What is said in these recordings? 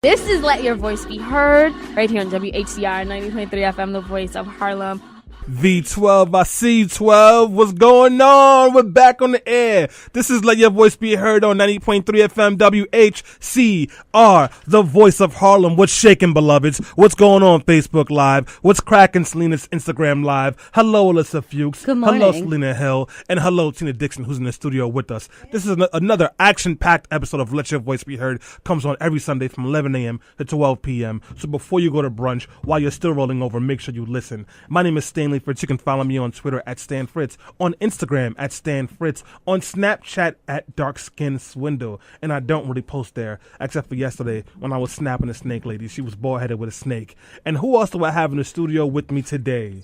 This is Let Your Voice Be Heard right here on WHCR 90.3 FM, the voice of Harlem. V12, I see 12. What's going on? We're back on the air. This is Let Your Voice Be Heard on 90.3 FM WHCR, the voice of Harlem. What's shaking, beloveds? What's going on Facebook Live? What's cracking, Selena's Instagram Live? Hello, Alyssa Fuchs. Good morning. Hello, Selena Hill. And hello, Tina Dixon, who's in the studio with us. This is another action-packed episode of Let Your Voice Be Heard. Comes on every Sunday from 11 a.m. to 12 p.m. So before you go to brunch, while you're still rolling over, make sure you listen. My name is Stanley Fritz. You can follow me on Twitter at Stan Fritz, on Instagram at Stan Fritz, on Snapchat at Dark Skin Swindle. And I don't really post there, except for yesterday when I was snapping a snake lady. She was bald-headed with a snake. And who else do I have in the studio with me today?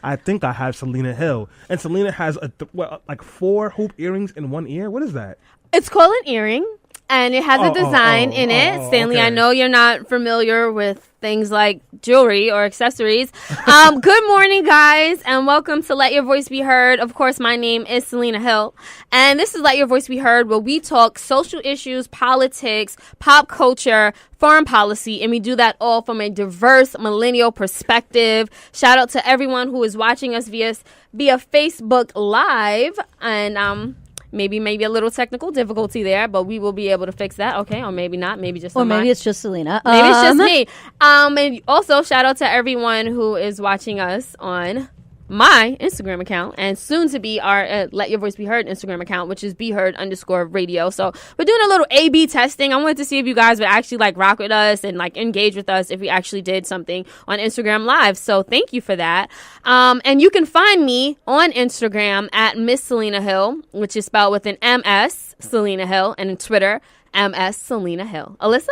I think I have Selena Hill. And Selena has like 4 hoop earrings in one ear. What is that? It's called an earring, and it has a design in it. Stanley, okay. I know you're not familiar with things like jewelry or accessories. Good morning, guys, and welcome to Let Your Voice Be Heard. Of course, my name is Selena Hill, and this is Let Your Voice Be Heard, where we talk social issues, politics, pop culture, foreign policy, and we do that all from a diverse millennial perspective. Shout out to everyone who is watching us via Facebook Live, and Maybe a little technical difficulty there, but we will be able to fix that. Okay, or maybe not. Maybe just maybe it's just Selena. Maybe it's just me. And also shout out to everyone who is watching us on my Instagram account and soon to be our Let Your Voice Be Heard Instagram account, which is BeHeard_radio. So we're doing a little A/B testing. I wanted to see if you guys would actually like rock with us and like engage with us if we actually did something on Instagram Live. So thank you for that. And you can find me on Instagram at Miss Selena Hill, which is spelled with an MS, Selena Hill, and on Twitter, MS Selena Hill. Alyssa?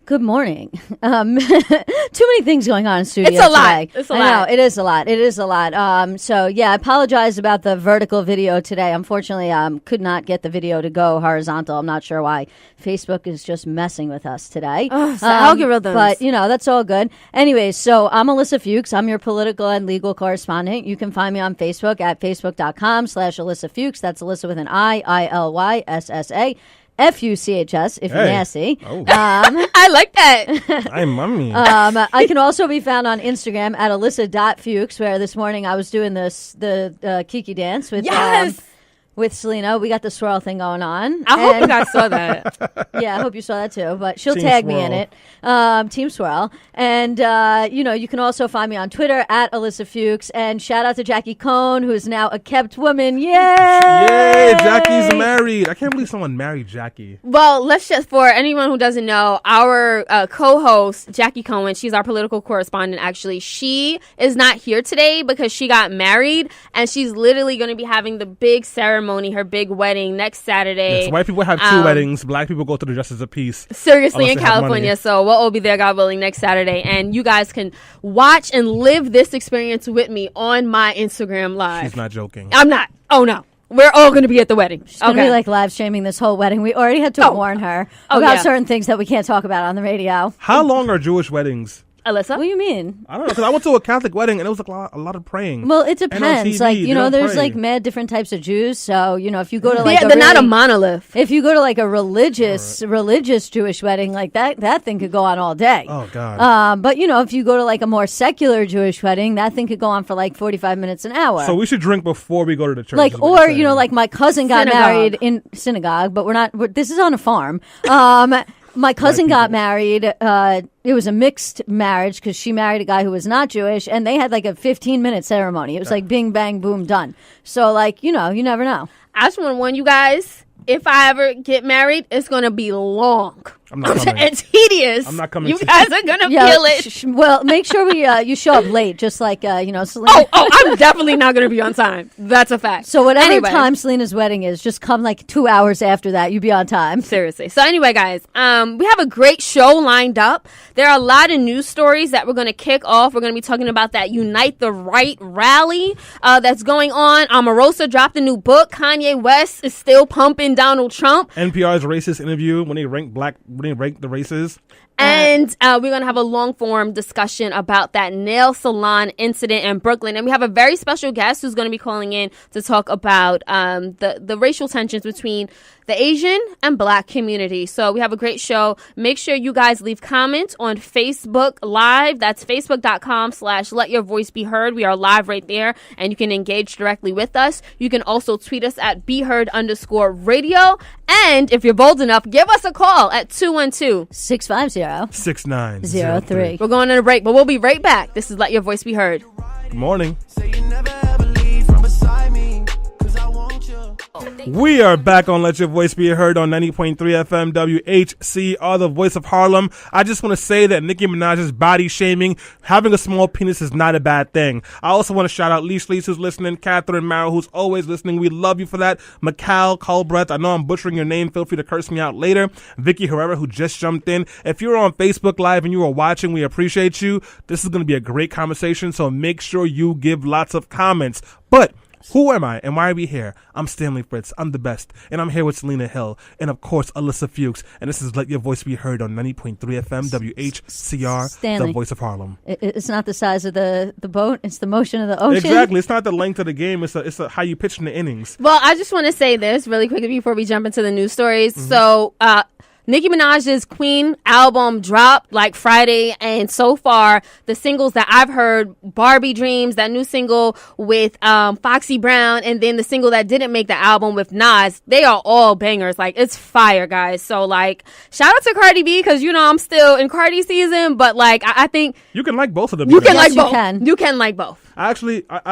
Good morning. Too many things going on in studio It's a lot. today. It's a I lot. know, it is a lot. It is a lot. So, yeah, I apologize about the vertical video today. Unfortunately, could not get the video to go horizontal. I'm not sure why. Facebook is just messing with us today. Algorithms. But, that's all good. Anyways, so I'm Alyssa Fuchs. I'm your political and legal correspondent. You can find me on Facebook at facebook.com/Alyssa Fuchs. That's Alyssa with an ILYSSA. FUCHS, if you're nasty. Oh. I like that. I'm mummy. I can also be found on Instagram at Alyssa.Fuchs, where this morning I was doing the Kiki dance with with Selena. We got the swirl thing going on. I hope you guys saw that. Yeah, I hope you saw that too. But she'll Team tag Swirl. me in it. Team Swirl. And, you can also find me on Twitter at Alyssa Fuchs. And shout out to Jackie Cohn, who is now a kept woman. Yay! Yay, Jackie's married. I can't believe someone married Jackie. Well, let's just, for anyone who doesn't know, our co-host, Jackie Cohen, she's our political correspondent, actually. She is not here today because she got married, and she's literally going to be having the big ceremony, her big wedding next Saturday. Yes, white people have 2 weddings. Black people go to the Justice of Peace. Seriously, Unless in they have California. money. So we'll all be there, God willing, next Saturday. And you guys can watch and live this experience with me on my Instagram Live. She's not joking. I'm not. Oh, no. We're all going to be at the wedding. She's going to be like live streaming this whole wedding. We already had to warn her about certain things that we can't talk about on the radio. How long are Jewish weddings? Alyssa? What do you mean? I don't know, because I went to a Catholic wedding and it was like a lot of praying. Well, it And on depends. TV, Like, they don't there's pray. like mad different types of Jews. So, if you go to like they're not a monolith. if you go to like a religious Jewish wedding, like that thing could go on all day. Oh, God. But if you go to like a more secular Jewish wedding, that thing could go on for like 45 minutes an hour. So we should drink before we go to the church. Like, is what or, you're saying. like my cousin got Synagogue. married in synagogue, but this is on a farm. My cousin got married. It was a mixed marriage because she married a guy who was not Jewish, and they had like a 15-minute ceremony. It was like bing, bang, boom, done. So, like, you never know. I just want to warn you guys, if I ever get married, it's going to be long. I'm not coming. It's tedious. I'm not coming You to- guys are going to feel it. Well, make sure you show up late, just like, Selena. Oh, I'm definitely not going to be on time. That's a fact. So whatever Anyway. time Selena's wedding is, just come like 2 hours after that. You be on time. Seriously. So anyway, guys, we have a great show lined up. There are a lot of news stories that we're going to kick off. We're going to be talking about that Unite the Right rally that's going on. Omarosa dropped a new book. Kanye West is still pumping Donald Trump. NPR's racist interview when they rank the races. And we're going to have a long-form discussion about that nail salon incident in Brooklyn. And we have a very special guest who's going to be calling in to talk about the racial tensions between the Asian and Black community. So we have a great show. Make sure you guys leave comments on Facebook Live. That's facebook.com/letyourvoicebeheard. We are live right there, and you can engage directly with us. You can also tweet us at BeHeard_radio. And if you're bold enough, give us a call at 212-650-6903. We're going on a break, but we'll be right back. This is Let Your Voice Be Heard. Good morning. We are back on Let Your Voice Be Heard on 90.3 FM WHCR, the voice of Harlem. I just want to say that Nicki Minaj's body shaming, having a small penis is not a bad thing. I also want to shout out Leash who's listening, Catherine Marrow who's always listening. We love you for that. Mikal Culbreth, I know I'm butchering your name. Feel free to curse me out later. Vicky Herrera who just jumped in. If you're on Facebook Live and you are watching, we appreciate you. This is going to be a great conversation, so make sure you give lots of comments. But who am I and why are we here? I'm Stanley Fritz. I'm the best. And I'm here with Selena Hill. And of course, Alyssa Fuchs. And this is Let Your Voice Be Heard on 90.3 FM WHCR, Stanley, the voice of Harlem. It's not the size of the boat. It's the motion of the ocean. Exactly. It's not the length of the game. It's how you pitch in the innings. Well, I just want to say this really quickly before we jump into the news stories. Mm-hmm. So, Nicki Minaj's Queen album dropped like Friday, and so far the singles that I've heard, Barbie Dreams, that new single with Foxy Brown, and then the single that didn't make the album with Nas, they are all bangers. Like, it's fire, guys. So like, shout out to Cardi B, because I'm still in Cardi season, but like I think you can like both of them. You can like both. You can like both. I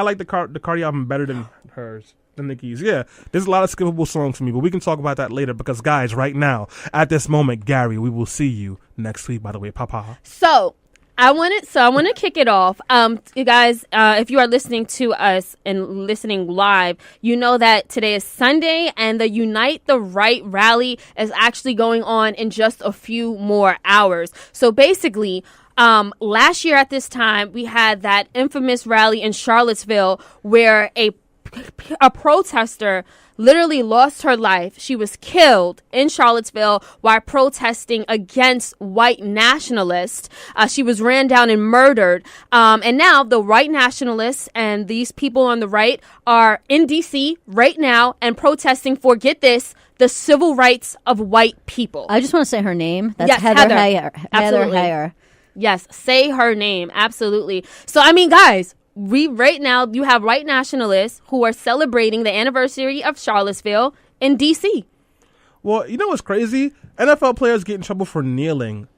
like the Cardi album better than hers. The Nicki's. Yeah, there's a lot of skippable songs for me, but we can talk about that later because, guys, right now, at this moment, Gary, we will see you next week, by the way, Papa. So I want to kick it off. You guys, if you are listening to us and listening live, you know that today is Sunday and the Unite the Right rally is actually going on in just a few more hours. So basically, last year at this time, we had that infamous rally in Charlottesville where a protester literally lost her life. She was killed in Charlottesville while protesting against white nationalists. She was ran down and murdered. And now the white nationalists and these people on the right are in D.C. right now and protesting for, get this, the civil rights of white people. I just want to say her name. That's yes, Heather Heyer. Absolutely. Heather Heyer. Yes, say her name. Absolutely. So, I mean, guys, right now, you have white nationalists who are celebrating the anniversary of Charlottesville in D.C. Well, you know what's crazy? NFL players get in trouble for kneeling,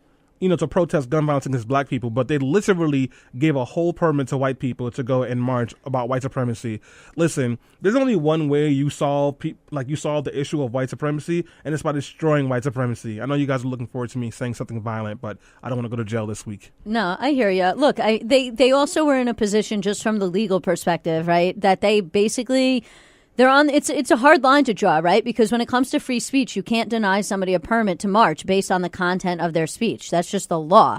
to protest gun violence against black people, but they literally gave a whole permit to white people to go and march about white supremacy. Listen, there's only one way you solve the issue of white supremacy, and it's by destroying white supremacy. I know you guys are looking forward to me saying something violent, but I don't want to go to jail this week. No, I hear you. Look, they also were in a position, just from the legal perspective, right, that they basically... It's a hard line to draw, right? Because when it comes to free speech, you can't deny somebody a permit to march based on the content of their speech. That's just the law.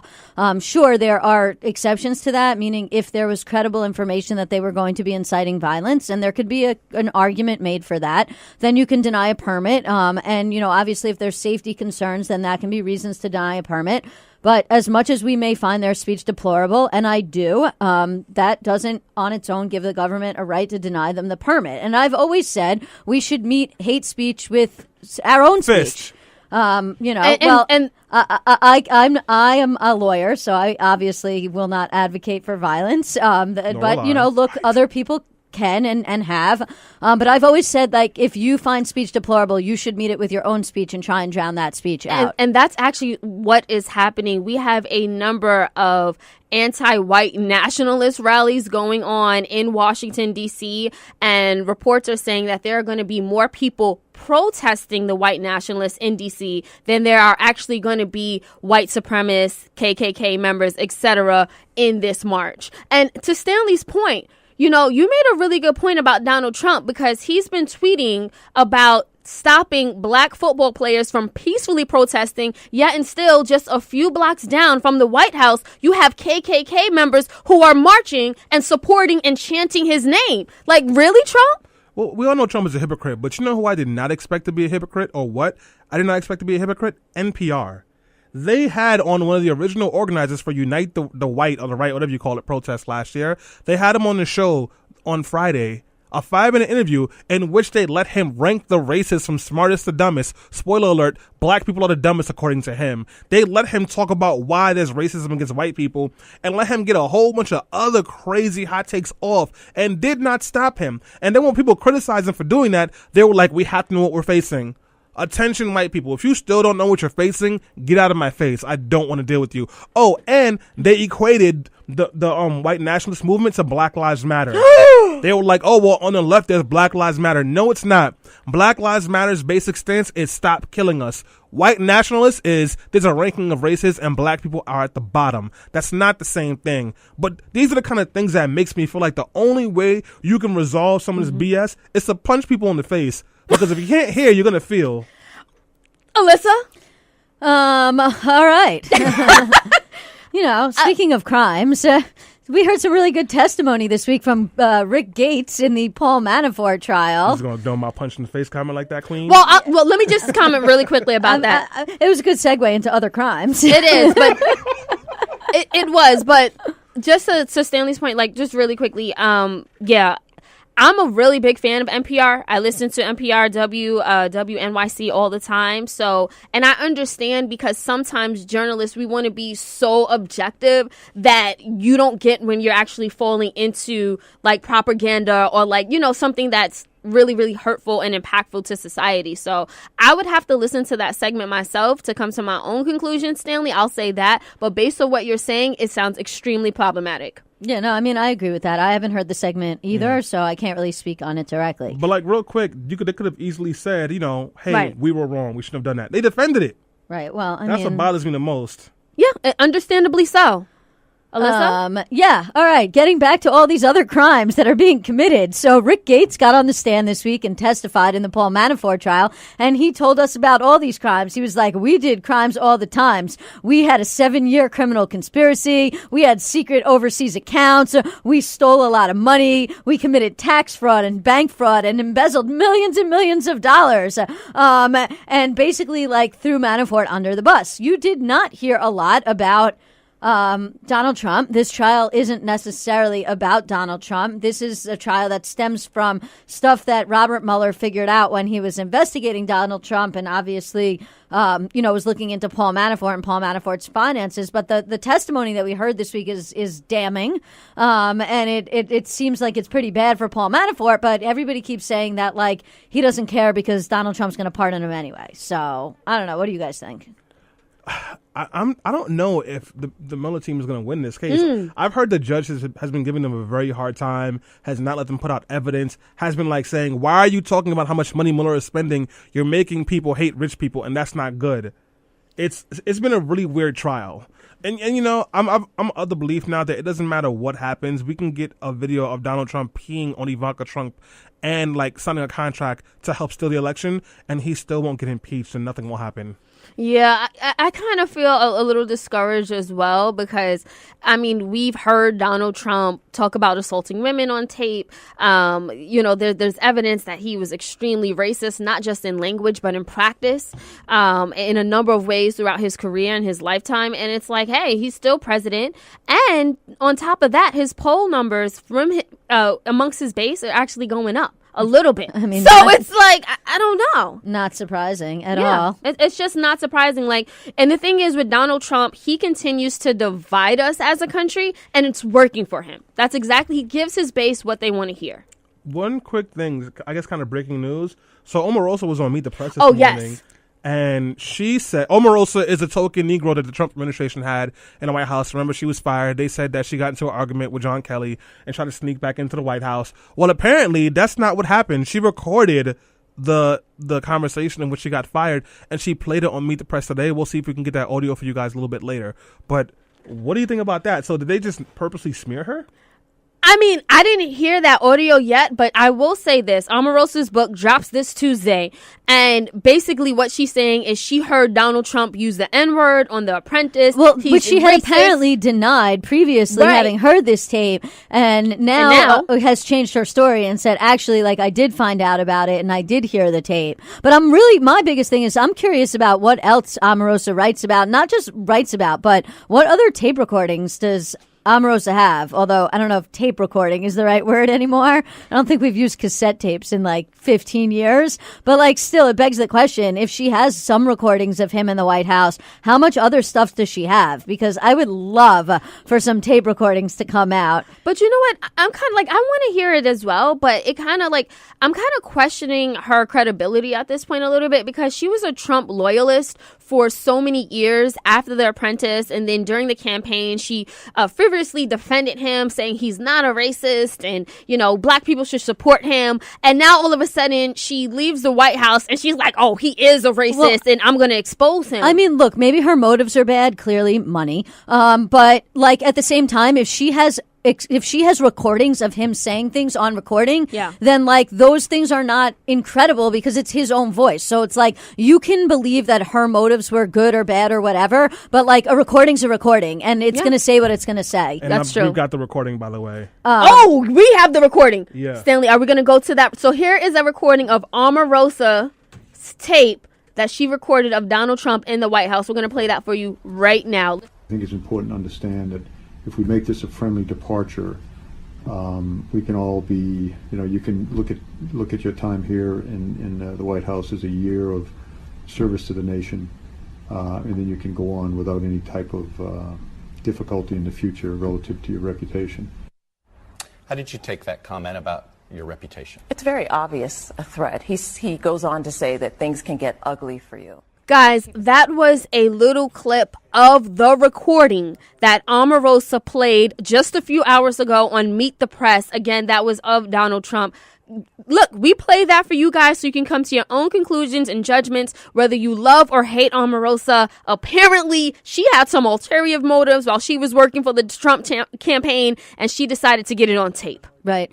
Sure, there are exceptions to that, meaning if there was credible information that they were going to be inciting violence, and there could be an argument made for that, then you can deny a permit. And obviously, if there's safety concerns, then that can be reasons to deny a permit. But as much as we may find their speech deplorable, and I do, that doesn't on its own give the government a right to deny them the permit. And I've always said we should meet hate speech with our own speech. I am a lawyer, so I obviously will not advocate for violence. Look, other people can and have. But I've always said, like, if you find speech deplorable, you should meet it with your own speech and try and drown that speech out. And that's actually what is happening. We have a number of anti-white nationalist rallies going on in Washington, D.C., and reports are saying that there are going to be more people protesting the white nationalists in D.C. than there are actually going to be white supremacists, KKK members, etc. in this march. And to Stanley's point, you made a really good point about Donald Trump, because he's been tweeting about stopping black football players from peacefully protesting, yet and still just a few blocks down from the White House, you have KKK members who are marching and supporting and chanting his name. Like, really, Trump? Well, we all know Trump is a hypocrite, but you know who I did not expect to be a hypocrite, or what? I did not expect to be a hypocrite? NPR. they had on one of the original organizers for Unite the White or the Right, whatever you call it, protest last year. They had him on the show on Friday, a 5-minute interview in which they let him rank the races from smartest to dumbest. Spoiler alert, black people are the dumbest according to him. They let him talk about why there's racism against white people and let him get a whole bunch of other crazy hot takes off and did not stop him. And then when people criticize him for doing that, they were like, we have to know what we're facing. Attention, white people. If you still don't know what you're facing, get out of my face. I don't want to deal with you. Oh, and they equated the white nationalist movement to Black Lives Matter. They were like, oh, well, on the left, there's Black Lives Matter. No, it's not. Black Lives Matter's basic stance is stop killing us. White nationalists is there's a ranking of races and black people are at the bottom. That's not the same thing. But these are the kind of things that makes me feel like the only way you can resolve some of this BS is to punch people in the face. Because if you can't hear, you're going to feel. Alyssa? All right. Speaking of crimes, we heard some really good testimony this week from Rick Gates in the Paul Manafort trial. He's going to do my punch in the face comment like that, Queen? Well, let me just comment really quickly about that. It was a good segue into other crimes. It is, but it was. But just to Stanley's point, like, just really quickly, yeah. I'm a really big fan of NPR. I listen to NPR WNYC all the time. So, and I understand because sometimes journalists, we want to be so objective that you don't get when you're actually falling into like propaganda or like, something that's really, really hurtful and impactful to society. So I would have to listen to that segment myself to come to my own conclusion, Stanley. I'll say that. But based on what you're saying, it sounds extremely problematic. Yeah, no, I mean, I agree with that. I haven't heard the segment either, so I can't really speak on it directly. But like real quick, they could have easily said, hey, right. We were wrong. We shouldn't have done that. They defended it. Right. Well, that's what bothers me the most. Yeah, understandably so. Alyssa? Yeah. All right. Getting back to all these other crimes that are being committed. So Rick Gates got on the stand this week and testified in the Paul Manafort trial, and he told us about all these crimes. He was like, we did crimes all the times. We had a 7-year criminal conspiracy. We had secret overseas accounts. We stole a lot of money. We committed tax fraud and bank fraud and embezzled millions and millions of dollars. And basically like threw Manafort under the bus. You did not hear a lot about Donald Trump. This trial isn't necessarily about Donald Trump. This is a trial that stems from stuff that Robert Mueller figured out when he was investigating Donald Trump and obviously, was looking into Paul Manafort and Paul Manafort's finances. But the testimony that we heard this week is damning. And it seems like it's pretty bad for Paul Manafort, but everybody keeps saying that like he doesn't care because Donald Trump's going to pardon him anyway. So I don't know. What do you guys think? I don't know if the Mueller team is going to win this case. I've heard the judge has been giving them a very hard time, has not let them put out evidence, has been like saying, why are you talking about how much money Mueller is spending? You're making people hate rich people, and that's not good. It's been a really weird trial. And I'm of the belief now that it doesn't matter what happens. We can get a video of Donald Trump peeing on Ivanka Trump and like signing a contract to help steal the election, and he still won't get impeached and nothing will happen. Yeah, I kind of feel a little discouraged as well because, I mean, we've heard Donald Trump talk about assaulting women on tape. There's evidence that he was extremely racist, not just in language, but in practice, in a number of ways throughout his career and his lifetime. And it's like, hey, he's still president. And on top of that, his poll numbers from amongst his base are actually going up. A little bit. I mean, so it's like, I don't know. Not surprising at all. It's just not surprising. Like, and the thing is with Donald Trump, he continues to divide us as a country and it's working for him. That's exactly, he gives his base what they want to hear. One quick thing, I guess kind of breaking news. So Omarosa was on Meet the Press this morning. Yes. And she said, Omarosa is a token Negro that the Trump administration had in the White House. Remember, she was fired. They said that she got into an argument with John Kelly and tried to sneak back into the White House. Well, apparently, that's not what happened. She recorded the conversation in which she got fired, and she played it on Meet the Press today. We'll see if we can get that audio for you guys a little bit later. But what do you think about that? So did they just purposely smear her? I mean, I didn't hear that audio yet, but I will say this. Omarosa's book drops this Tuesday, and basically what she's saying is she heard Donald Trump use the N-word on The Apprentice. Well, which she had apparently denied previously, having heard this tape, and now has changed her story and said, actually, like, I did find out about it, and I did hear the tape. But my biggest thing is I'm curious about what else Omarosa writes about, not just writes about, but what other tape recordings does Omarosa have, although I don't know if tape recording is the right word anymore. I don't think we've used cassette tapes in like 15 years. But like still, it begs the question, if she has some recordings of him in the White House, how much other stuff does she have? Because I would love for some tape recordings to come out. But you know what? I'm kind of like, I want to hear it as well. But it kind of like, I'm kind of questioning her credibility at this point a little bit, because she was a Trump loyalist for so many years after The Apprentice. And then during the campaign, she frivolously defended him, saying he's not a racist and, you know, black people should support him. And now all of a sudden she leaves the White House and she's like, oh, he is a racist and I'm going to expose him. I mean, look, maybe her motives are bad, clearly money. But like at the same time, if she has recordings of him saying things on recording, then like those things are not incredible because it's his own voice. So it's like you can believe that her motives were good or bad or whatever, but like a recording's a recording and it's going to say what it's going to say. And that's true. We've got the recording, by the way. We have the recording. Yeah. Stanley, are we going to go to that? So here is a recording of Omarosa's tape that she recorded of Donald Trump in the White House. We're going to play that for you right now. I think it's important to understand that if we make this a friendly departure, we can all be, you can look at your time here in the White House as a year of service to the nation, and then you can go on without any type of difficulty in the future relative to your reputation. How did you take that comment about your reputation? It's very obvious a threat. He goes on to say that things can get ugly for you. Guys, that was a little clip of the recording that Omarosa played just a few hours ago on Meet the Press. Again, that was of Donald Trump. Look, we play that for you guys so you can come to your own conclusions and judgments, whether you love or hate Omarosa. Apparently, she had some ulterior motives while she was working for the Trump campaign, and she decided to get it on tape. Right.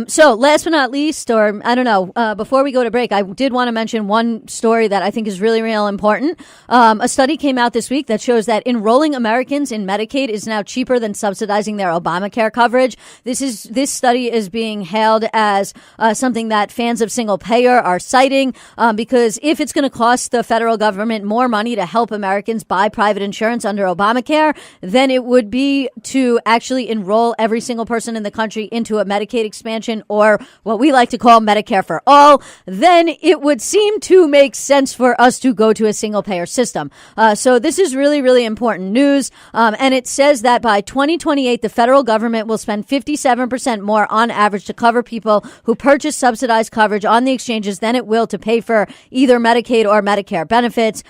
So last but not least, or I don't know, before we go to break, I did want to mention one story that I think is really, real important. A study came out this week that shows that enrolling Americans in Medicaid is now cheaper than subsidizing their Obamacare coverage. This study is being hailed as something that fans of single payer are citing, because if it's going to cost the federal government more money to help Americans buy private insurance under Obamacare, then it would be to actually enroll every single person in the country into a Medicaid expansion, or what we like to call Medicare for all. Then it would seem to make sense for us to go to a single payer system. So this is really, really important news. And it says that by 2028, the federal government will spend 57% more on average to cover people who purchase subsidized coverage on the exchanges than it will to pay for either Medicaid or Medicare benefits.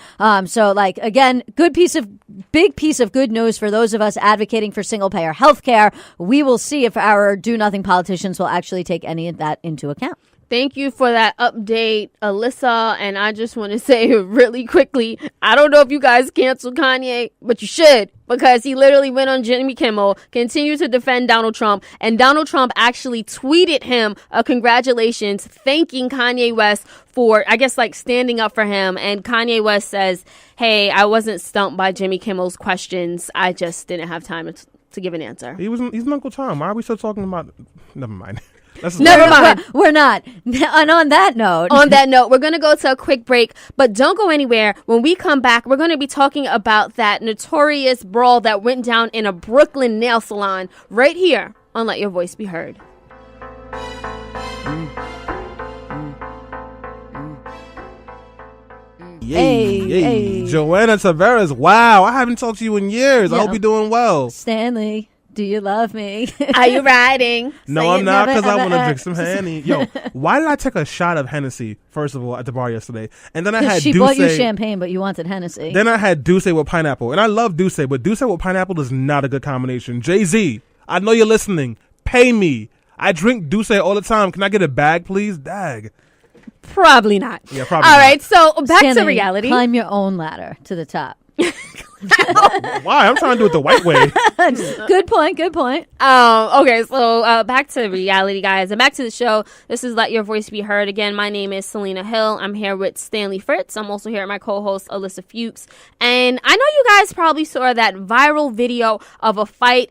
So like, again, big piece of good news for those of us advocating for single payer health care. We will see if our do nothing politicians will actually take any of that into account. Thank you for that update, Alyssa. And I just want to say really quickly, I don't know if you guys canceled Kanye, but you should, because he literally went on Jimmy Kimmel, continued to defend Donald Trump, and Donald Trump actually tweeted him a congratulations, thanking Kanye West for, I guess, like standing up for him. And Kanye West says, hey, I wasn't stumped by Jimmy Kimmel's questions. I just didn't have time to give an answer. He's an Uncle Tom. Why are we still talking about? Never mind. Never mind. We're not. And on that note, we're going to go to a quick break, but don't go anywhere. When we come back, we're going to be talking about that notorious brawl that went down in a Brooklyn nail salon right here on Let Your Voice Be Heard. Hey. Joanna Tavares. Wow, I haven't talked to you in years. I hope you're doing well. Stanley, do you love me? Are you riding? No, I'm not, because I want to drink some Henny. Yo, why did I take a shot of Hennessy, first of all, at the bar yesterday? And then I had she Douce. bought you champagne, but you wanted Hennessy. Then I had Douce with pineapple. And I love Douce, but Douce with pineapple is not a good combination. Jay-Z, I know you're listening. Pay me. I drink Douce all the time. Can I get a bag, please? Dag. Probably not. Yeah, probably All not. right, so back Stanley, to reality. Climb your own ladder to the top. Why? I'm trying to do it the white way. Good point. Good point. Okay, so back to reality, guys, and back to the show. This is Let Your Voice Be Heard. Again, my name is Selena Hill. I'm here with Stanley Fritz. I'm also here with my co-host, Alyssa Fuchs. And I know you guys probably saw that viral video of a fight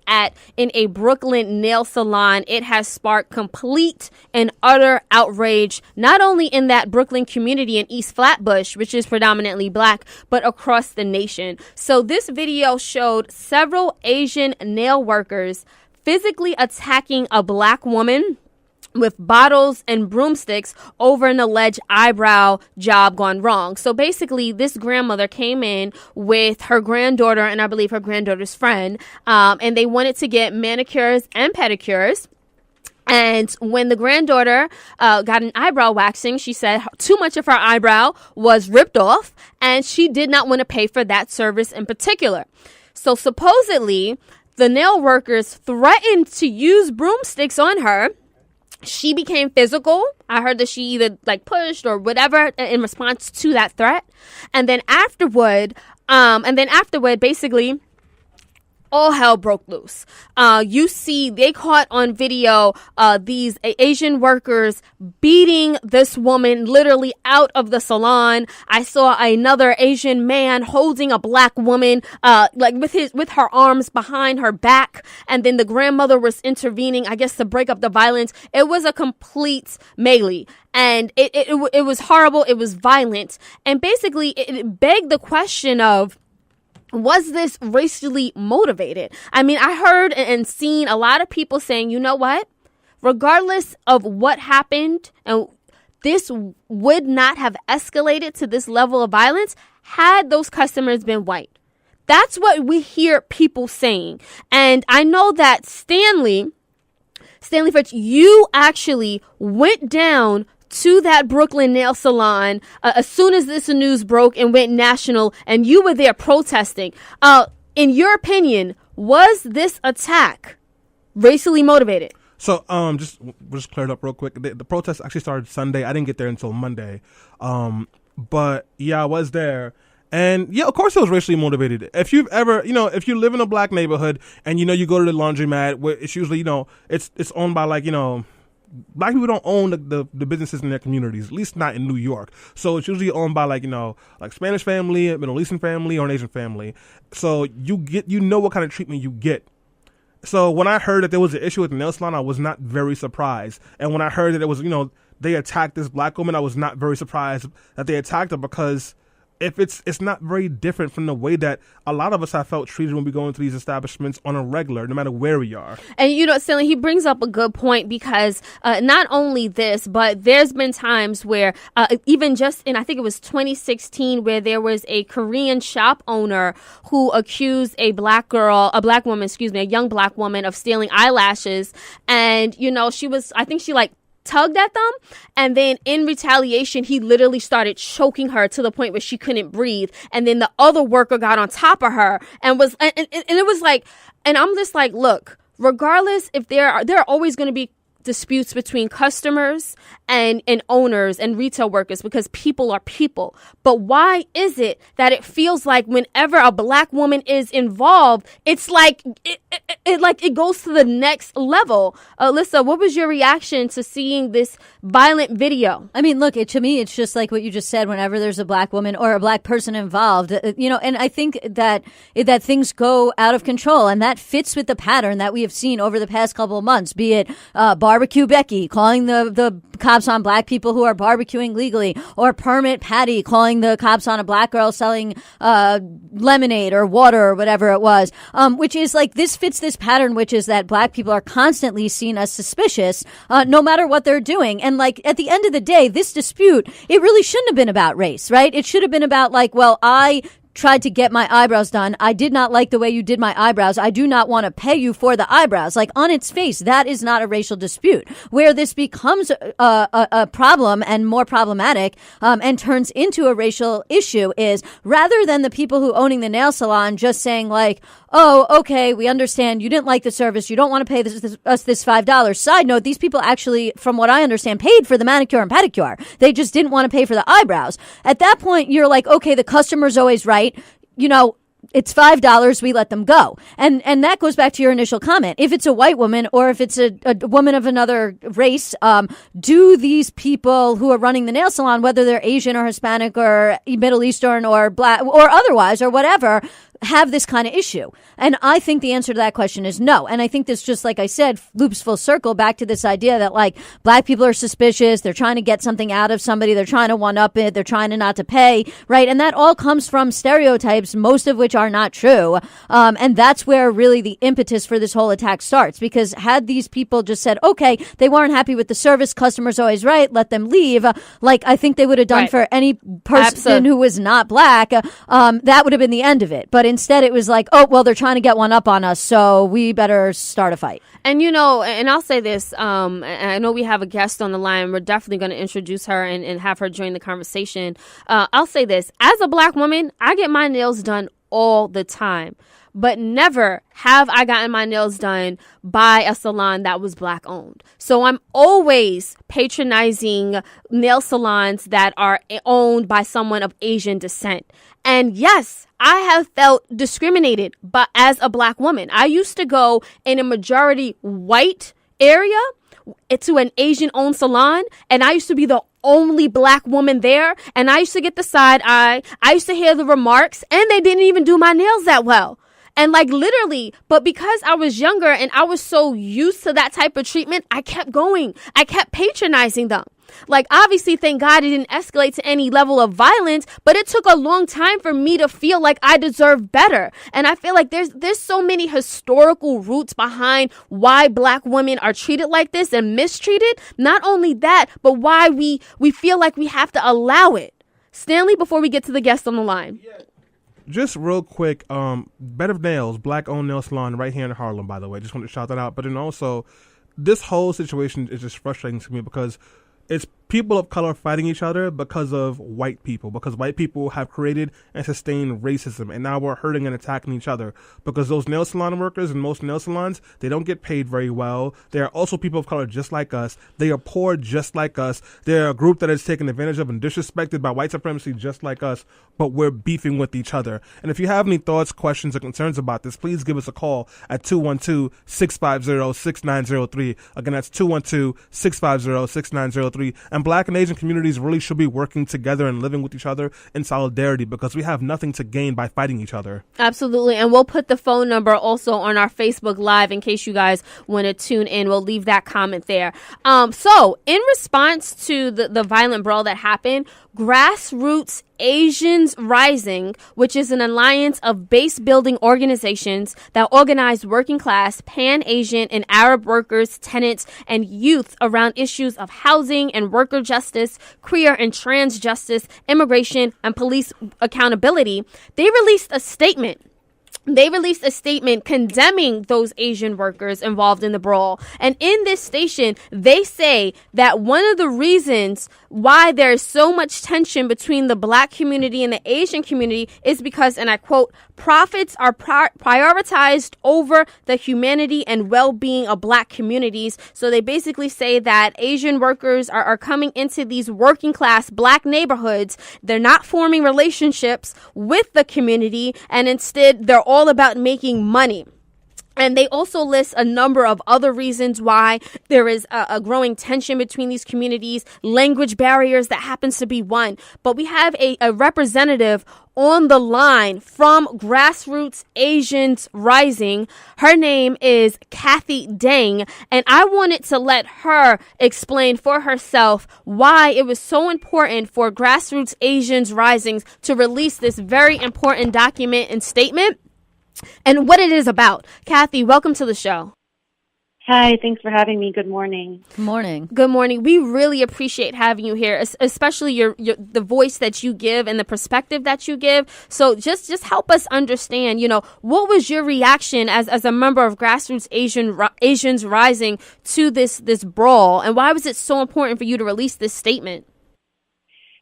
in a Brooklyn nail salon. It has sparked complete and utter outrage, not only in that Brooklyn community in East Flatbush, which is predominantly black, but across the nation. So this video showed several Asian nail workers physically attacking a black woman with bottles and broomsticks over an alleged eyebrow job gone wrong. So basically, this grandmother came in with her granddaughter and I believe her granddaughter's friend, and they wanted to get manicures and pedicures. And when the granddaughter got an eyebrow waxing, she said too much of her eyebrow was ripped off, and she did not want to pay for that service in particular. So supposedly, the nail workers threatened to use broomsticks on her. She became physical. I heard that she either pushed or whatever in response to that threat. And then afterward, basically, all hell broke loose. You see, they caught on video these Asian workers beating this woman literally out of the salon. I saw another Asian man holding a black woman, with her arms behind her back, and then the grandmother was intervening, I guess, to break up the violence. It was a complete melee. And it was horrible. It was violent. And basically, it begged the question of, was this racially motivated? I mean, I heard and seen a lot of people saying, you know what? Regardless of what happened, and this would not have escalated to this level of violence had those customers been white. That's what we hear people saying. And I know that Stanley Fritz, you actually went down to that Brooklyn nail salon as soon as this news broke and went national, and you were there protesting. In your opinion, was this attack racially motivated? So, just clear it up real quick. The protest actually started Sunday. I didn't get there until Monday. But yeah, I was there. And yeah, of course it was racially motivated. If you've ever, if you live in a black neighborhood and, you go to the laundromat, where it's usually, it's owned by black people don't own the businesses in their communities, at least not in New York. So it's usually owned by Spanish family, Middle Eastern family, or an Asian family. So you know what kind of treatment you get. So when I heard that there was an issue with the nail salon, I was not very surprised. And when I heard that it was, they attacked this black woman, I was not very surprised that they attacked her, because if it's not very different from the way that a lot of us have felt treated when we go into these establishments on a regular, no matter where we are. And Stanley, he brings up a good point, because not only this, but there's been times where even just in, I think it was 2016, where there was a Korean shop owner who accused a young black woman of stealing eyelashes. And, I think she tugged at them, and then in retaliation he literally started choking her to the point where she couldn't breathe, and then the other worker got on top of her and it was and I'm just look, regardless, if there are always going to be disputes between customers and owners and retail workers, because people are people. But why is it that it feels like whenever a black woman is involved, it's it goes to the next level? Alyssa, what was your reaction to seeing this violent video? I mean, look, to me, it's just like what you just said. Whenever there's a black woman or a black person involved, and I think that things go out of control, and that fits with the pattern that we have seen over the past couple of months, be it Barbecue Becky calling the cops on black people who are barbecuing legally, or Permit Patty calling the cops on a black girl selling lemonade or water or whatever it was, which is this fits this pattern, which is that black people are constantly seen as suspicious no matter what they're doing. And at the end of the day, this dispute, it really shouldn't have been about race, right? It should have been about I tried to get my eyebrows done. I did not like the way you did my eyebrows. I do not want to pay you for the eyebrows. On its face, that is not a racial dispute. Where this becomes a problem and more problematic and turns into a racial issue is, rather than the people who owning the nail salon just saying oh, okay, we understand you didn't like the service, you don't want to pay us this $5. Side note, these people actually, from what I understand, paid for the manicure and pedicure. They just didn't want to pay for the eyebrows. At that point, you're okay, the customer's always right. it's $5, we let them go. And that goes back to your initial comment. If it's a white woman or if it's a woman of another race, do these people who are running the nail salon, whether they're Asian or Hispanic or Middle Eastern or black or otherwise or whatever, have this kind of issue? And I think the answer to that question is no. And I think this, just like I said, loops full circle back to this idea that like black people are suspicious. They're trying to get something out of somebody. They're trying to one up it. They're trying to not to pay. Right. And that all comes from stereotypes, most of which are not true. And that's where really the impetus for this whole attack starts, because had these people just said, okay, they weren't happy with the service, customer's always right, let them leave, like I think they would have done for any person who was not black, that would have been the end of it. But instead it was like, oh, well, they're trying to get one up on us, so we better start a fight. And, you know, and I'll say this, I know we have a guest on the line. We're definitely going to introduce her and have her join the conversation. I'll say this, as a black woman, I get my nails done all the time, but never have I gotten my nails done by a salon that was black owned. So I'm always patronizing nail salons that are owned by someone of Asian descent. And yes, I have felt discriminated, but as a black woman, I used to go in a majority white area to an Asian owned salon, and I used to be the only black woman there, and I used to get the side eye. I used to hear the remarks, and they didn't even do my nails that well. And like literally, but because I was younger and I was so used to that type of treatment, I kept going. I kept patronizing them. Like, obviously, thank God it didn't escalate to any level of violence, but it took a long time for me to feel like I deserve better. And I feel like there's so many historical roots behind why black women are treated like this and mistreated. Not only that, but why we feel like we have to allow it. Stanley, before we get to the guest on the line. Just real quick, Bed of Nails, black-owned nail salon right here in Harlem, by the way. Just want to shout that out. But then also, this whole situation is just frustrating to me because it's people of color fighting each other because of white people, because white people have created and sustained racism, and now we're hurting and attacking each other because those nail salon workers in most nail salons, they don't get paid very well. They are also people of color just like us. They are poor just like us. They're a group that is taken advantage of and disrespected by white supremacy just like us, but we're beefing with each other. And if you have any thoughts, questions, or concerns about this, please give us a call at 212-650-6903. Again, that's 212-650-6903. And black and Asian communities really should be working together and living with each other in solidarity because we have nothing to gain by fighting each other. Absolutely. And we'll put the phone number also on our Facebook Live in case you guys want to tune in. We'll leave that comment there. So in response to the violent brawl that happened, Grassroots Asians Rising, which is an alliance of base building organizations that organize working class, Pan-Asian, and Arab workers, tenants, and youth around issues of housing and worker justice, queer and trans justice, immigration, and police accountability, they released a statement. They released a statement condemning those Asian workers involved in the brawl. And in this station, they say that one of the reasons why there is so much tension between the black community and the Asian community is because, and I quote, profits are prioritized over the humanity and well-being of black communities. So they basically say that Asian workers are coming into these working class black neighborhoods. They're not forming relationships with the community, and instead they're all about making money. And they also list a number of other reasons why there is a growing tension between these communities, language barriers that happens to be one. But we have a representative on the line from Grassroots Asians Rising. Her name is Kathy Dang, and I wanted to let her explain for herself why it was so important for Grassroots Asians Rising to release this very important document and statement and what it is about. Kathy, welcome to the show. Hi, thanks for having me. Good morning. Good morning. Good morning. We really appreciate having you here, especially your the voice that you give and the perspective that you give. So just help us understand, what was your reaction as a member of Grassroots Asians Rising to this brawl, and why was it so important for you to release this statement?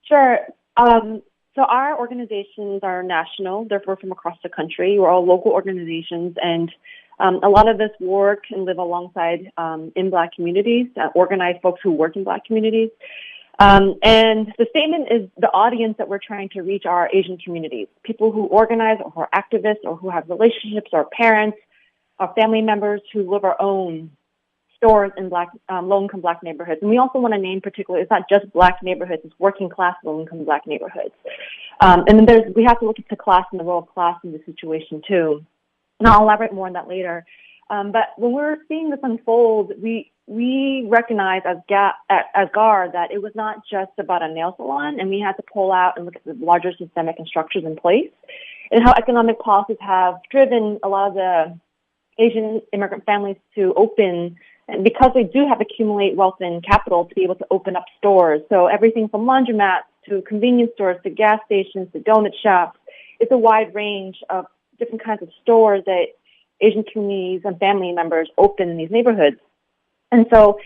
Sure. So our organizations are national, therefore from across the country. We're all local organizations, and a lot of us work and live alongside in Black communities, organize folks who work in Black communities. And the statement is the audience that we're trying to reach are Asian communities, people who organize or who are activists or who have relationships or parents or family members who live our own stores in low-income Black neighborhoods. And we also want to name particularly, it's not just Black neighborhoods, it's working-class low-income Black neighborhoods. And then we have to look at the class and the role of class in the situation too. And I'll elaborate more on that later. But when we're seeing this unfold, we recognize as GAR that it was not just about a nail salon, and we had to pull out and look at the larger systemic and structures in place, and how economic policies have driven a lot of the Asian immigrant families to open, and because they do have accumulate wealth and capital to be able to open up stores. So everything from laundromats to convenience stores to gas stations to donut shops, it's a wide range of different kinds of stores that Asian communities and family members open in these neighborhoods. And so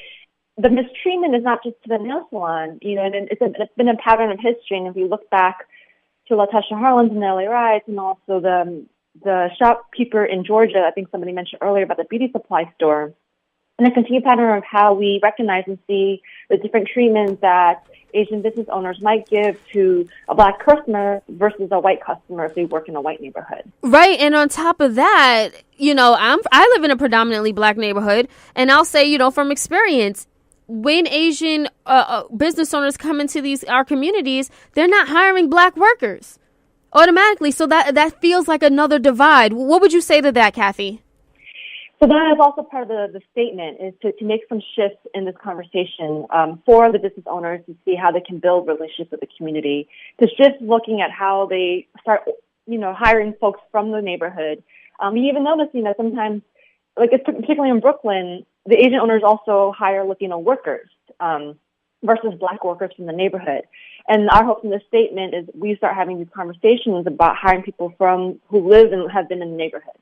the mistreatment is not just to the nail salon, and it's been a pattern of history. And if you look back to Latasha Harlan's and the LA riots, and also the shopkeeper in Georgia, I think somebody mentioned earlier about the beauty supply store, and a continued pattern of how we recognize and see the different treatments that Asian business owners might give to a Black customer versus a white customer if they work in a white neighborhood. Right. And on top of that, I live in a predominantly Black neighborhood, and I'll say, from experience, when Asian business owners come into our communities, they're not hiring Black workers automatically. So that feels like another divide. What would you say to that, Kathy? So that is also part of the statement, is to make some shifts in this conversation for the business owners to see how they can build relationships with the community, to shift looking at how they start, hiring folks from the neighborhood. We even notice, sometimes, particularly in Brooklyn, the Asian owners also hire Latino workers versus Black workers from the neighborhood. And our hope in this statement is we start having these conversations about hiring people who live and have been in the neighborhood.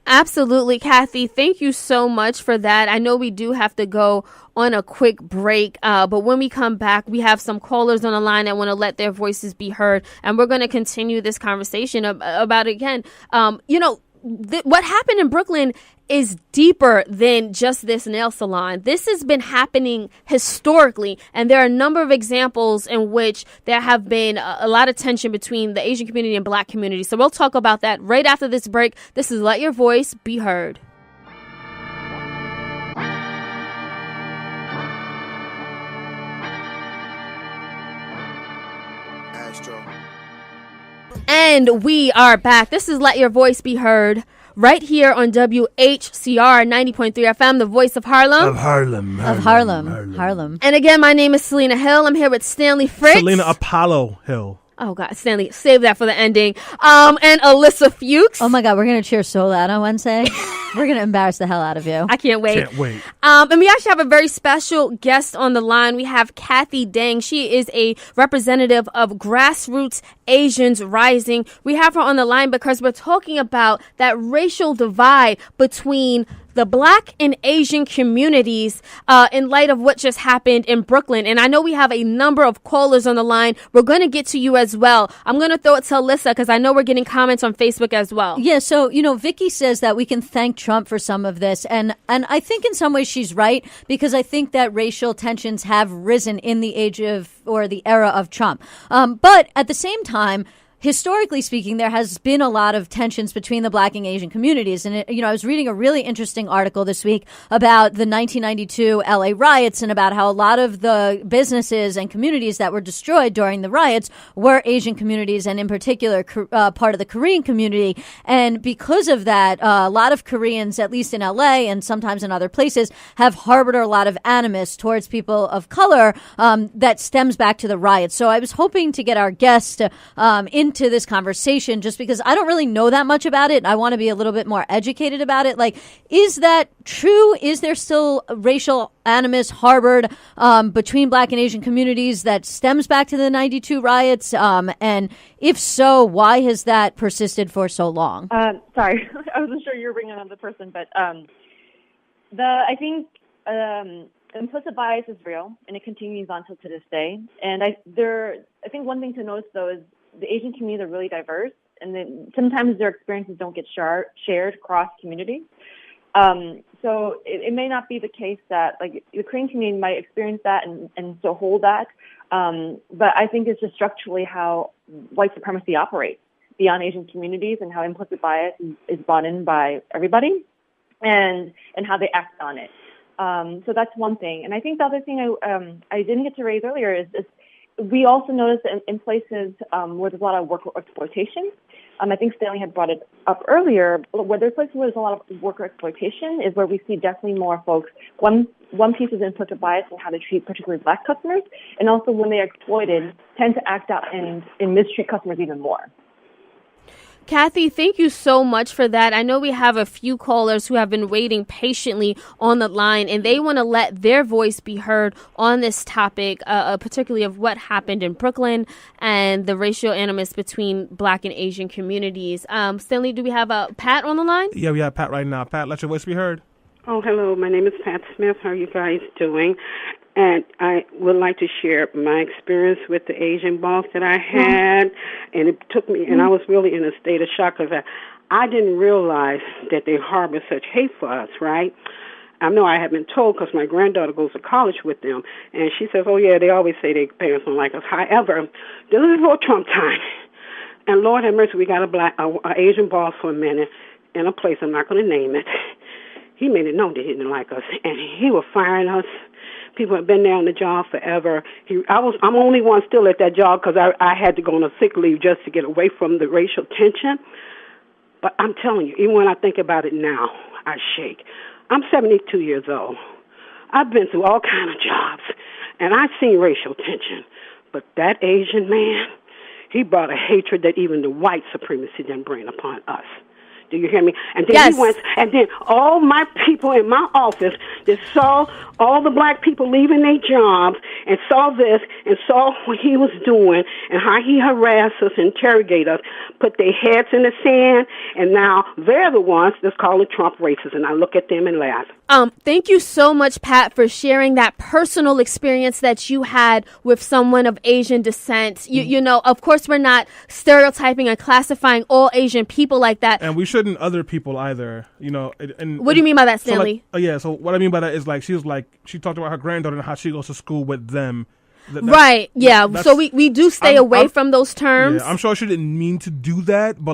Absolutely, Kathy. Thank you so much for that. I know we do have to go on a quick break, but when we come back, we have some callers on the line that want to let their voices be heard, and we're going to continue this conversation about again. What happened in Brooklyn is deeper than just this nail salon. This has been happening historically, and there are a number of examples in which there have been a lot of tension between the Asian community and Black community. So we'll talk about that right after this break. This is Let Your Voice Be Heard. And we are back. This is Let Your Voice Be Heard, right here on WHCR 90.3 FM, the voice of Harlem. Of Harlem. Harlem. And again, my name is Selena Hill. I'm here with Stanley Fritz. Selena Apollo Hill. Oh, God, Stanley, save that for the ending. And Alyssa Fuchs. Oh, my God, we're going to cheer so loud on Wednesday. We're going to embarrass the hell out of you. I can't wait. Can't wait. And we actually have a very special guest on the line. We have Kathy Dang. She is a representative of Grassroots Asians Rising. We have her on the line because we're talking about that racial divide between the Black and Asian communities in light of what just happened in Brooklyn. And I know we have a number of callers on the line. We're going to get to you as well. I'm going to throw it to Alyssa because I know we're getting comments on Facebook as well. Yeah, so, Vicky says that we can thank Trump for some of this. And I think in some ways she's right, because I think that racial tensions have risen in the age of, or the era of Trump. But at the same time, historically speaking, there has been a lot of tensions between the Black and Asian communities. And, I was reading a really interesting article this week about the 1992 LA riots and about how a lot of the businesses and communities that were destroyed during the riots were Asian communities, and in particular, part of the Korean community. And because of that, a lot of Koreans, at least in LA and sometimes in other places, have harbored a lot of animus towards people of color that stems back to the riots. So I was hoping to get our guest into this conversation, just because I don't really know that much about it. I want to be a little bit more educated about it. Like, is that true? Is there still racial animus harbored between Black and Asian communities that stems back to the 92 riots? And if so, why has that persisted for so long? Sorry, I wasn't sure you were bringing another person, but I think implicit bias is real, and it continues on to this day. And I think one thing to notice, though, is the Asian communities are really diverse, and then sometimes their experiences don't get shared across communities. So it may not be the case that like the Korean community might experience that and so hold that. But I think it's just structurally how white supremacy operates beyond Asian communities and how implicit bias is brought in by everybody and how they act on it. So that's one thing. And I think the other thing I didn't get to raise earlier is we also notice in places where there's a lot of worker exploitation. I think Stanley had brought it up earlier, where there's places where there's a lot of worker exploitation is where we see definitely more folks. One piece is implicit bias in how to treat particularly black customers, and also when they are exploited, tend to act out and mistreat customers even more. Kathy, thank you so much for that. I know we have a few callers who have been waiting patiently on the line, and they want to let their voice be heard on this topic, particularly of what happened in Brooklyn and the racial animus between Black and Asian communities. Stanley, do we have Pat on the line? Yeah, we have Pat right now. Pat, let your voice be heard. Oh, hello. My name is Pat Smith. How are you guys doing? And I would like to share my experience with the Asian boss that I had. And it took me, and I was really in a state of shock because I didn't realize that they harbor such hate for us, right? I know I have been told because my granddaughter goes to college with them. And she says, oh, yeah, they always say their parents don't like us. However, this is for Trump time. And Lord have mercy, we got a Asian boss for a minute in a place, I'm not going to name it. He made it known that he didn't like us. And he was firing us. People have been there on the job forever. I'm only one still at that job because I had to go on a sick leave just to get away from the racial tension. But I'm telling you, even when I think about it now, I shake. I'm 72 years old. I've been through all kind of jobs, and I've seen racial tension. But that Asian man, he brought a hatred that even the white supremacy didn't bring upon us. Do you hear me? And then yes. He went, and then all my people in my office that saw all the black people leaving their jobs and saw this and saw what he was doing and how he harassed us, interrogated us, put their heads in the sand, and now they're the ones that's calling Trump racist. And I look at them and laugh. Thank you so much, Pat, for sharing that personal experience that you had with someone of Asian descent. You know, of course, we're not stereotyping and classifying all Asian people like that. And we shouldn't other people either, you know. And what do you mean by that, Stanley? So what I mean by that is she talked about her granddaughter and how she goes to school with them. Right, yeah. So we do stay away from those terms. Yeah, I'm sure she didn't mean to do that, but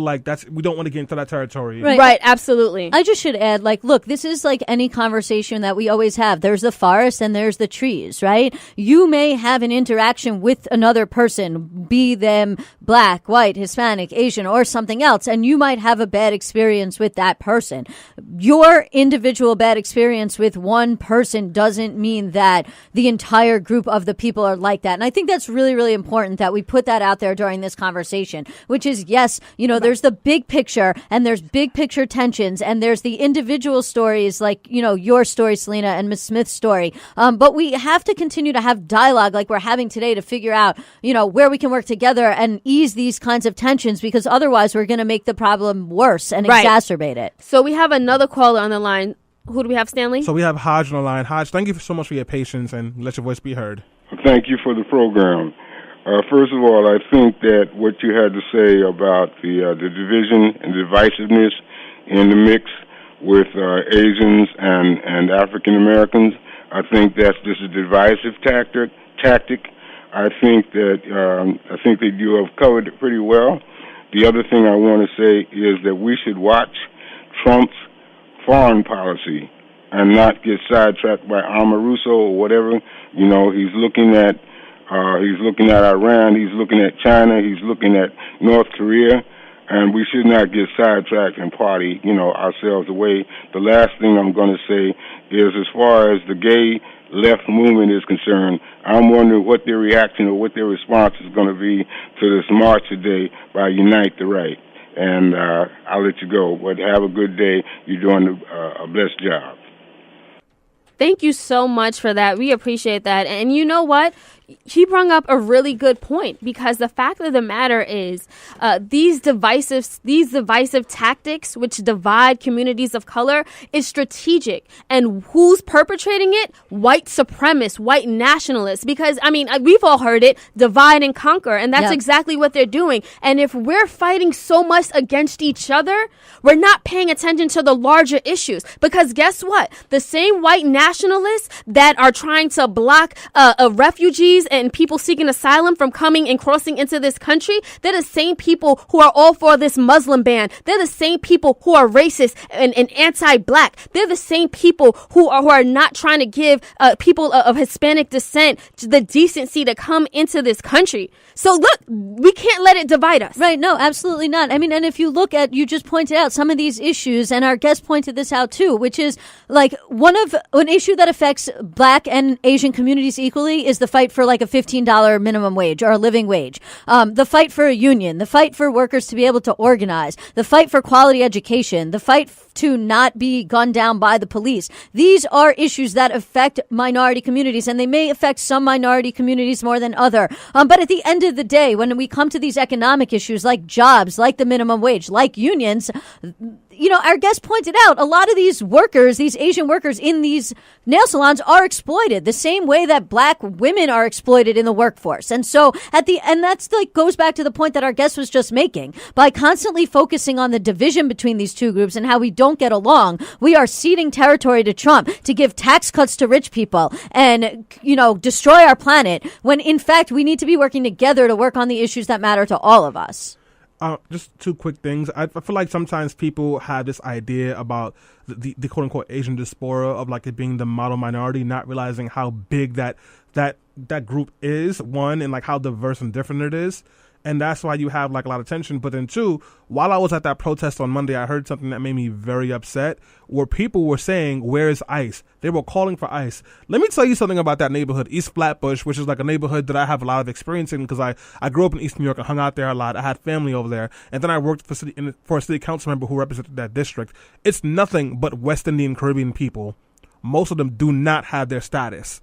we don't want to get into that territory. Right, absolutely. I just should add, look, this is like any conversation that we always have. There's the forest and there's the trees, right? You may have an interaction with another person, be them black, white, Hispanic, Asian, or something else, and you might have a bad experience with that person. Your individual bad experience with one person doesn't mean that the entire group of the people are like that. And I think that's really, really important that we put that out there during this conversation, which is, yes, there's the big picture and there's big picture tensions and there's the individual stories like, your story, Selena, and Ms. Smith's story. But we have to continue to have dialogue like we're having today to figure out, where we can work together and ease these kinds of tensions, because otherwise we're going to make the problem worse and exacerbate it. So we have another caller on the line. Who do we have, Stanley? So we have Hodge on the line. Hodge, thank you so much for your patience and let your voice be heard. Thank you for the program. First of all, I think that what you had to say about the division and divisiveness in the mix with Asians and African Americans, I think that's just a divisive tactic. I think that you have covered it pretty well. The other thing I want to say is that we should watch Trump's foreign policy and not get sidetracked by Amaruso or whatever. He's looking at Iran, he's looking at China, he's looking at North Korea, and we should not get sidetracked and party, ourselves away. The last thing I'm going to say is, as far as the gay left movement is concerned, I'm wondering what their reaction or what their response is going to be to this march today by Unite the Right. And I'll let you go, but have a good day. You're doing a blessed job. Thank you so much for that. We appreciate that. And you know what? he brought up a really good point, because the fact of the matter is these divisive tactics which divide communities of color is strategic. And who's perpetrating it? White supremacists, white nationalists. Because, I mean, we've all heard it, divide and conquer. And that's exactly what they're doing. And if we're fighting so much against each other, we're not paying attention to the larger issues. Because guess what? The same white nationalists that are trying to block refugees and people seeking asylum from coming and crossing into this country, they're the same people who are all for this Muslim ban. They're the same people who are racist and anti-black. They're the same people who are not trying to give people of Hispanic descent the decency to come into this country. So look, we can't let it divide us. Right. No, absolutely not. I mean, and if you look at, you just pointed out some of these issues, and our guest pointed this out too, which is like an issue that affects Black and Asian communities equally is the fight for like a $15 minimum wage or a living wage. The fight for a union, the fight for workers to be able to organize, the fight for quality education, the fight to not be gunned down by the police. These are issues that affect minority communities, and they may affect some minority communities more than other. But at the end of the day, when we come to these economic issues like jobs, like the minimum wage, like unions, our guest pointed out a lot of these workers, these Asian workers in these nail salons are exploited the same way that Black women are exploited in the workforce. And so that's like goes back to the point that our guest was just making. By constantly focusing on the division between these two groups and how we don't get along, we are ceding territory to Trump to give tax cuts to rich people and, destroy our planet, when in fact we need to be working together to work on the issues that matter to all of us. Just two quick things. I feel like sometimes people have this idea about the quote unquote Asian diaspora of like it being the model minority, not realizing how big that group is, one, and like how diverse and different it is. And that's why you have like a lot of tension. But then two, while I was at that protest on Monday, I heard something that made me very upset, where people were saying, "Where's ICE?" They were calling for ICE. Let me tell you something about that neighborhood, East Flatbush, which is like a neighborhood that I have a lot of experience in because I grew up in East New York and hung out there a lot. I had family over there. And then I worked for a city council member who represented that district. It's nothing but West Indian Caribbean people. Most of them do not have their status.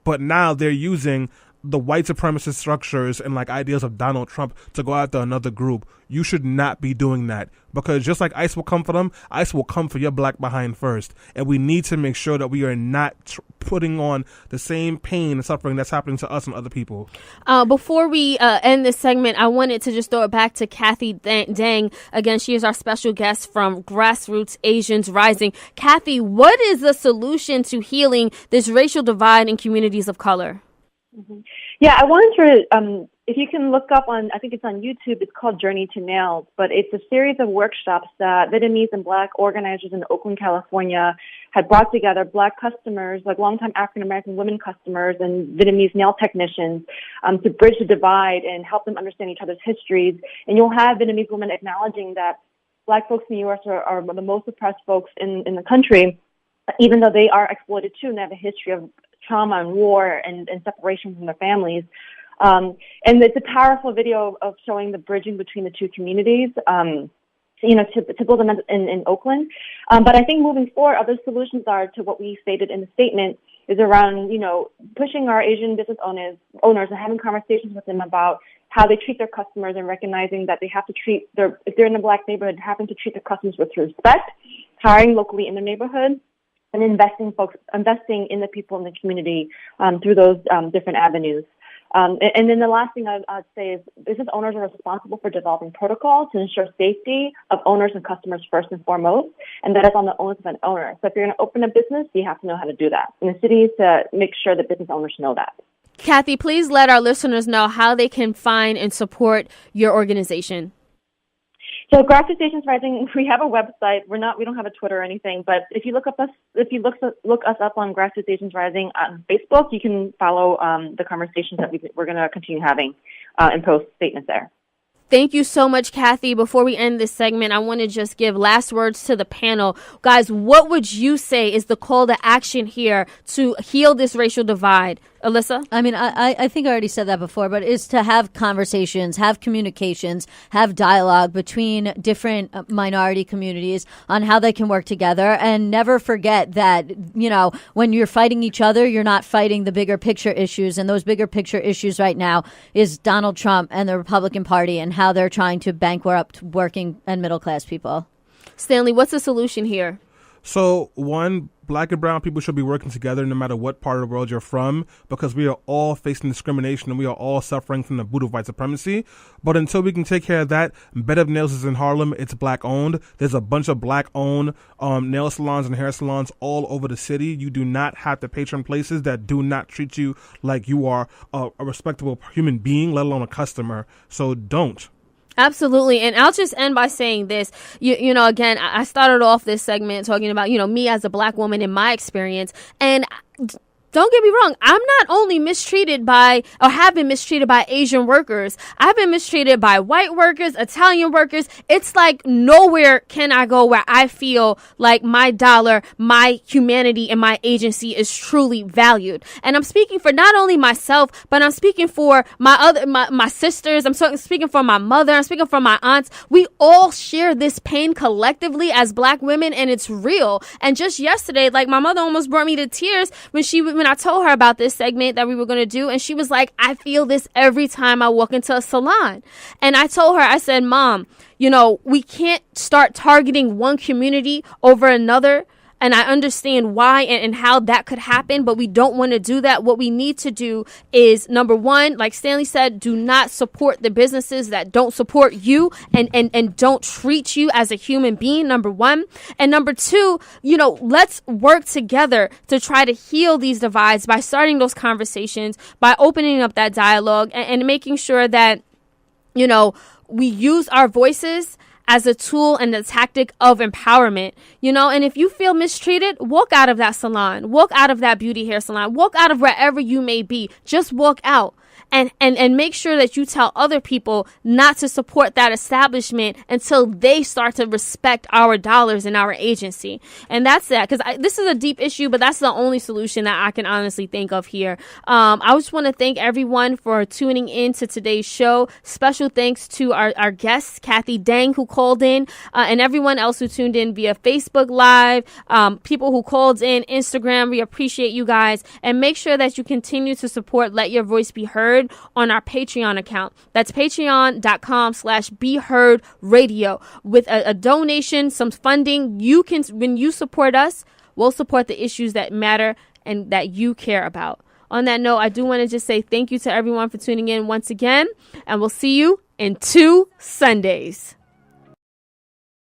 But now they're using the white supremacist structures and like ideas of Donald Trump to go after another group. You should not be doing that, because just like ICE will come for them, ICE will come for your Black behind first. And we need to make sure that we are not putting on the same pain and suffering that's happening to us and other people. Before we end this segment, I wanted to just throw it back to Kathy Dang. Again, she is our special guest from Grassroots Asians Rising. Kathy, what is the solution to healing this racial divide in communities of color? Mm-hmm. Yeah, I wanted to, if you can look up on, I think it's on YouTube, it's called Journey to Nails, but it's a series of workshops that Vietnamese and Black organizers in Oakland, California had brought together Black customers, like longtime African-American women customers and Vietnamese nail technicians to bridge the divide and help them understand each other's histories. And you'll have Vietnamese women acknowledging that Black folks in the U.S. are the most oppressed folks in the country, even though they are exploited too and have a history of trauma and war and separation from their families. And it's a powerful video of showing the bridging between the two communities, to build them in Oakland. But I think moving forward, other solutions are to what we stated in the statement is around, pushing our Asian business owners and having conversations with them about how they treat their customers and recognizing that they have to treat if they're in a Black neighborhood, having to treat their customers with respect, hiring locally in their neighborhood, and investing in the people in the community through those different avenues. And then the last thing I'd say is business owners are responsible for developing protocols to ensure safety of owners and customers first and foremost, and that is on the onus of an owner. So if you're going to open a business, you have to know how to do that. And the city needs to make sure that business owners know that. Kathy, please let our listeners know how they can find and support your organization. So Grassroots Asians Rising, we have a website. We don't have a Twitter or anything, but if you look us up on Grassroots Asians Rising on Facebook, you can follow the conversations that we're going to continue having and post statements there. Thank you so much, Kathy. Before we end this segment, I want to just give last words to the panel. Guys, what would you say is the call to action here to heal this racial divide? Alyssa? I mean, I think I already said that before, but is to have conversations, have communications, have dialogue between different minority communities on how they can work together, and never forget that, you know, when you're fighting each other, you're not fighting the bigger picture issues. And those bigger picture issues right now is Donald Trump and the Republican Party and how they're trying to bankrupt working and middle class people. Stanley, what's the solution here? So, one, black and brown people should be working together no matter what part of the world you're from, because we are all facing discrimination and we are all suffering from the boot of white supremacy. But until we can take care of that, Bed of Nails is in Harlem. It's black owned. There's a bunch of black owned nail salons and hair salons all over the city. You do not have to patron places that do not treat you like you are a respectable human being, let alone a customer. So don't. Absolutely. And I'll just end by saying this. You know, again, I started off this segment talking about, you know, me as a black woman in my experience. And don't get me wrong, I'm not only mistreated by, or have been mistreated by Asian workers. I've been mistreated by white workers, Italian workers. It's like nowhere can I go where I feel like my dollar, my humanity, and my agency is truly valued. And I'm speaking for not only myself, but I'm speaking for my sisters. I'm speaking for my mother. I'm speaking for my aunts. We all share this pain collectively as black women, and it's real. And just yesterday, like, my mother almost brought me to tears when I told her about this segment that we were going to do, and she was like, I feel this every time I walk into a salon. And I told her, I said, Mom, you know, we can't start targeting one community over another. And I understand why and how that could happen, but we don't want to do that. What we need to do is, number one, like Stanley said, do not support the businesses that don't support you and don't treat you as a human being, number one. And number two, you know, let's work together to try to heal these divides by starting those conversations, by opening up that dialogue and making sure that, you know, we use our voices as a tool and a tactic of empowerment, you know. And if you feel mistreated, walk out of that salon, walk out of that beauty hair salon, walk out of wherever you may be. Just walk out and make sure that you tell other people not to support that establishment until they start to respect our dollars and our agency. And that's that, because this is a deep issue, but that's the only solution that I can honestly think of here. I just want to thank everyone for tuning in to today's show. Special thanks to our guest, Kathy Dang, who called in, and everyone else who tuned in via Facebook Live, people who called in, Instagram. We appreciate you guys. And make sure that you continue to support Let Your Voice Be Heard on our Patreon account. That's patreon.com/BeHeardRadio. With a donation, some funding, you can, when you support us, we'll support the issues that matter and that you care about. On that note, I do want to just say thank you to everyone for tuning in once again, and we'll see you in 2 Sundays.